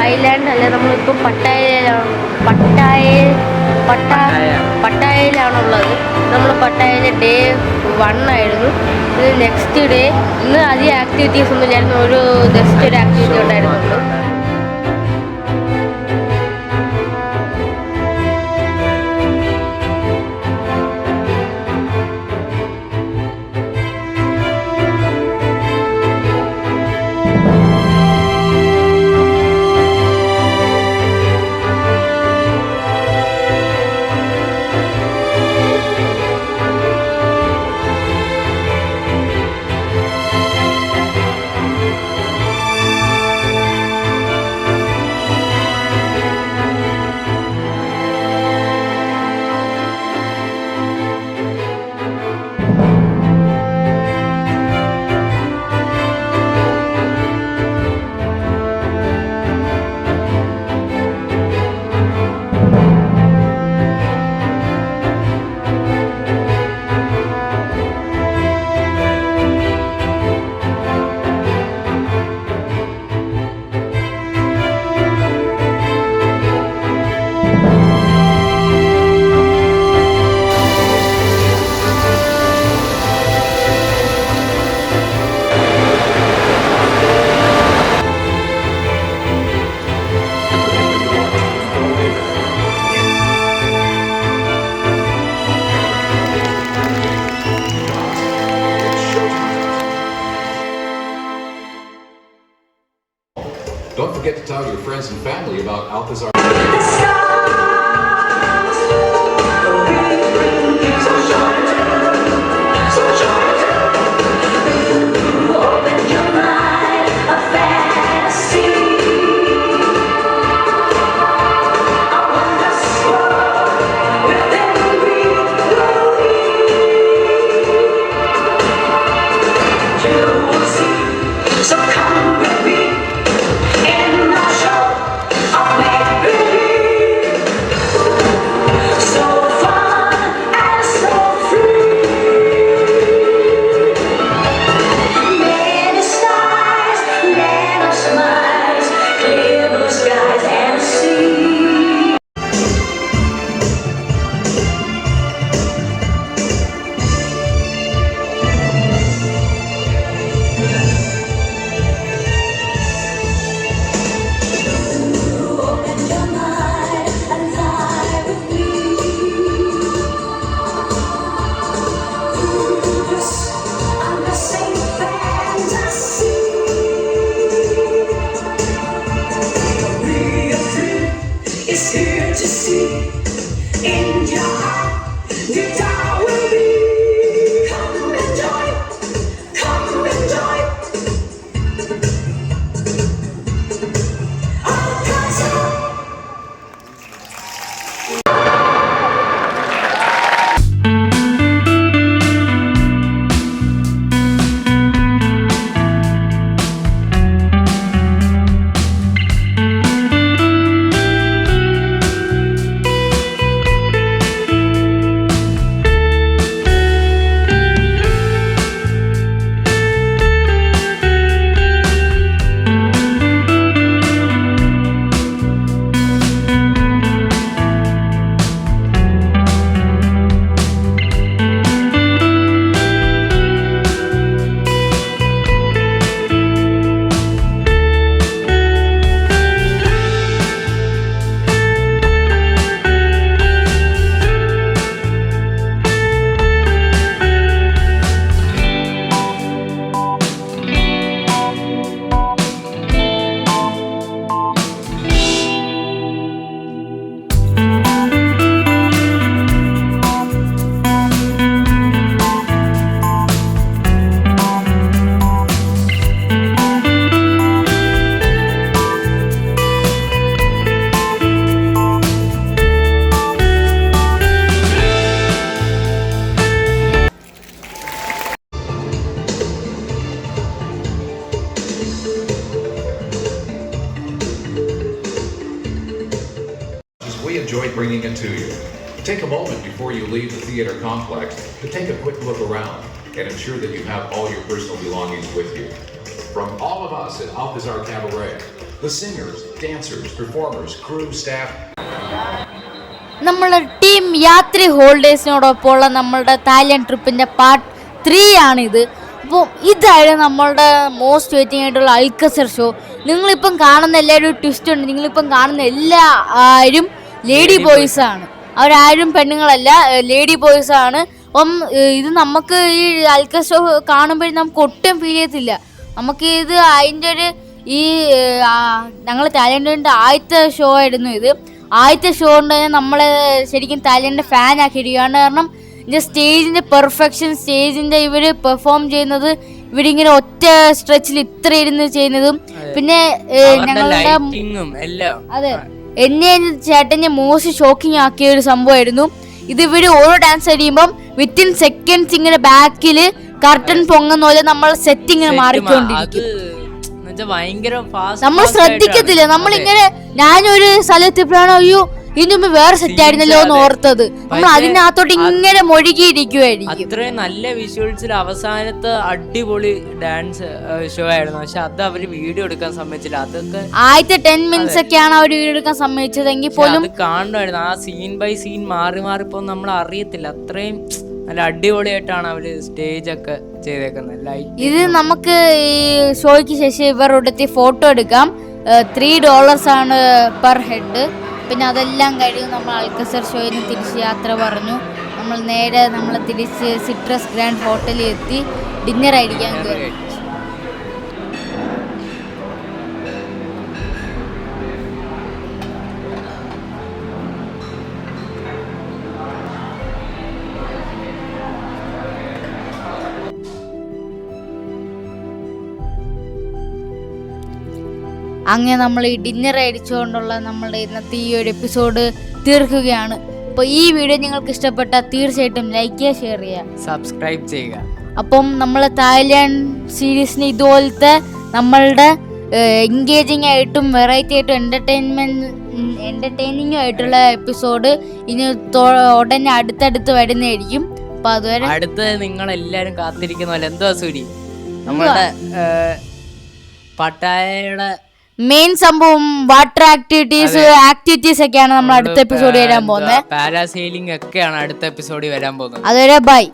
Thailand അല്ല, നമ്മളിപ്പോൾ പട്ടായയിലാണുള്ളത്. നമ്മൾ പട്ടായയിലെ ഡേ 1 ആയിരുന്നു. ഇത് നെക്സ്റ്റ് ഡേ. ഇന്ന് അധികം ആക്ടിവിറ്റീസ് ഒന്നും ഇല്ലായിരുന്നു, ഒരു ജസ്റ്റ് ഒരു ആക്ടിവിറ്റി ഉണ്ടായിരുന്നുള്ളൂ. Don't forget to tell your friends and family about ALCAZAR. enjoyed bringing it to you. Take a moment before you leave the theater complex to take a quick look around and ensure that you have all your personal belongings with you. From all of us at Alcazar Cabaret, The singers, dancers, performers, crew, staff. നമ്മളെ team യാത്രി ഹോൾഡേഴ്സിനോടൊപ്പമുള്ള നമ്മളുടെ Thailand ട്രിപ്പിൻ്റെ part 3 ആണിത്. അപ്പോൾ ഇതായിരുന്നു നമ്മളുടെ most waiting ആയിട്ടുള്ള അൽക്കസർ show. നിങ്ങളിപ്പം കാണുന്ന എല്ലാവരും ട്വിസ്റ്റ് ഉണ്ട്. നിങ്ങളിപ്പം കാണുന്ന എല്ലാവരും ലേഡി ബോയ്സാണ്. അവരാരും പെണ്ണുങ്ങളല്ല, ലേഡി ബോയ്സാണ്. അപ്പം ഇത് നമുക്ക് ഈ അൽക്കസർ ഷോ കാണുമ്പോഴും നമുക്ക് ഒട്ടും ഫീൽ ചെയ്യത്തില്ല. നമുക്ക് ഇത് അതിൻ്റെ ഒരു ഞങ്ങൾ തായ്ലൻഡിൻ്റെ ആദ്യത്തെ ഷോ ആയിരുന്നു ഇത്. ആദ്യത്തെ ഷോ കൊണ്ട് തന്നെ നമ്മളെ ശരിക്കും തായ്ലൻഡിൻ്റെ ഫാൻ ആക്കിയിരിക്കുകയാണ്. കാരണം ഇതിൻ്റെ സ്റ്റേജിൻ്റെ പെർഫെക്ഷൻ, സ്റ്റേജിൻ്റെ ഇവർ പെർഫോം ചെയ്യുന്നത്, ഇവരിങ്ങനെ ഒറ്റ സ്ട്രെച്ചിൽ ഇത്ര ഇരുന്ന് ചെയ്യുന്നതും, പിന്നെ ഞങ്ങളുടെ അതെ എന്നെ ചേട്ടനെ മോസ്റ്റ് ഷോക്കിംഗ് ആക്കിയ ഒരു സംഭവമായിരുന്നു ഇത്. ഇവർ ഓരോ ഡാൻസ് കഴിയുമ്പം വിത്തിൻ സെക്കൻഡ്സ് ഇങ്ങനെ ബാക്കിൽ കർട്ടൻ പൊങ്ങുന്ന പോലെ നമ്മൾ സെറ്റ് ഇങ്ങനെ മാറിക്കൊണ്ടിരിക്കും. നമ്മൾ ശ്രദ്ധിക്കത്തില്ല. നമ്മളിങ്ങനെ ഞാനൊരു സ്ഥലത്തിപ്പോഴാണ് അയ്യോ ഇതിന് മുമ്പ് വേറെ സെറ്റ് ആയിരുന്നല്ലോ എന്ന് ഓർത്തത്. നമ്മൾ അതിനകത്തോട്ട് ഇങ്ങനെ മൊഴുകിയിരിക്കുവായിരിക്കും. അത്രയും നല്ല വിഷ്വൽസിൽ അവസാനത്തെ അടിപൊളി ഡാൻസ് ഷോ ആയിരുന്നു. പക്ഷെ അത് അവര് വീഡിയോ എടുക്കാൻ സമ്മതിച്ചില്ല. അതൊക്കെ ആദ്യത്തെ 10 മിനിറ്റ്സ് ഒക്കെയാണ് അവർ വീഡിയോ എടുക്കാൻ സമ്മതിച്ചതെങ്കിൽ പോലും കാണണമായിരുന്നു. ആ സീൻ ബൈ സീൻ മാറി മാറിപ്പോ നമ്മൾ അറിയത്തില്ല. അത്രയും നല്ല അടിപൊളിയായിട്ടാണ് അവര് സ്റ്റേജ് ഒക്കെ ചെയ്തേക്കുന്നത്. ഇത് നമുക്ക് ഈ ഷോയ്ക്ക് ശേഷം ഇവരുടെ ഫോട്ടോ എടുക്കാം. $3 ആണ് പെർ ഹെഡ്. പിന്നെ അതെല്ലാം കഴിഞ്ഞ് നമ്മൾ അൽക്കസർ ഷോയിൽ നിന്ന് തിരിച്ച് യാത്ര പറഞ്ഞു. നമ്മൾ നേരെ തിരിച്ച് സിട്രസ് ഗ്രാൻഡ് ഹോട്ടലിൽ എത്തി ഡിന്നർ അടിക്കാൻ കയറി. അങ്ങനെ നമ്മൾ ഈ ഡിന്നർ അടിച്ചുകൊണ്ടുള്ള നമ്മളുടെ ഇന്നത്തെ ഈ ഒരു എപ്പിസോഡ് തീർക്കുകയാണ്. അപ്പോൾ ഈ വീഡിയോ നിങ്ങൾക്ക് ഇഷ്ടപ്പെട്ടാൽ തീർച്ചയായിട്ടും ലൈക്ക് ചെയ്യുക, ഷെയർ ചെയ്യുക, സബ്സ്ക്രൈബ് ചെയ്യുക. അപ്പം നമ്മൾ തായ്ലാൻഡ് സീരീസിന് ഇതുപോലത്തെ നമ്മളുടെ എൻഗേജിങ് ആയിട്ടും വെറൈറ്റി ആയിട്ടും എൻ്റർടൈനിങ്ങും ആയിട്ടുള്ള എപ്പിസോഡ് ഇനി ഉടനെ അടുത്തടുത്ത് വരുന്നതായിരിക്കും. അപ്പോൾ അതുവരെ അടുത്ത് നിങ്ങളെല്ലാവരും കാത്തിരിക്കുന്നല്ലോ. എന്തുവാ സൂരി, നമ്മളുടെ പട്ടായയുടെ മെയിൻ സംഭവം വാട്ടർ ആക്ടിവിറ്റീസ് ഒക്കെയാണ് നമ്മൾ അടുത്ത എപ്പിസോഡ് വരാൻ പോകുന്നത്. പാരാസെയിലിംഗ് ഒക്കെയാണ് അടുത്ത എപ്പിസോഡിൽ വരാൻ പോകുന്നത്. അതുവരെ ബൈ.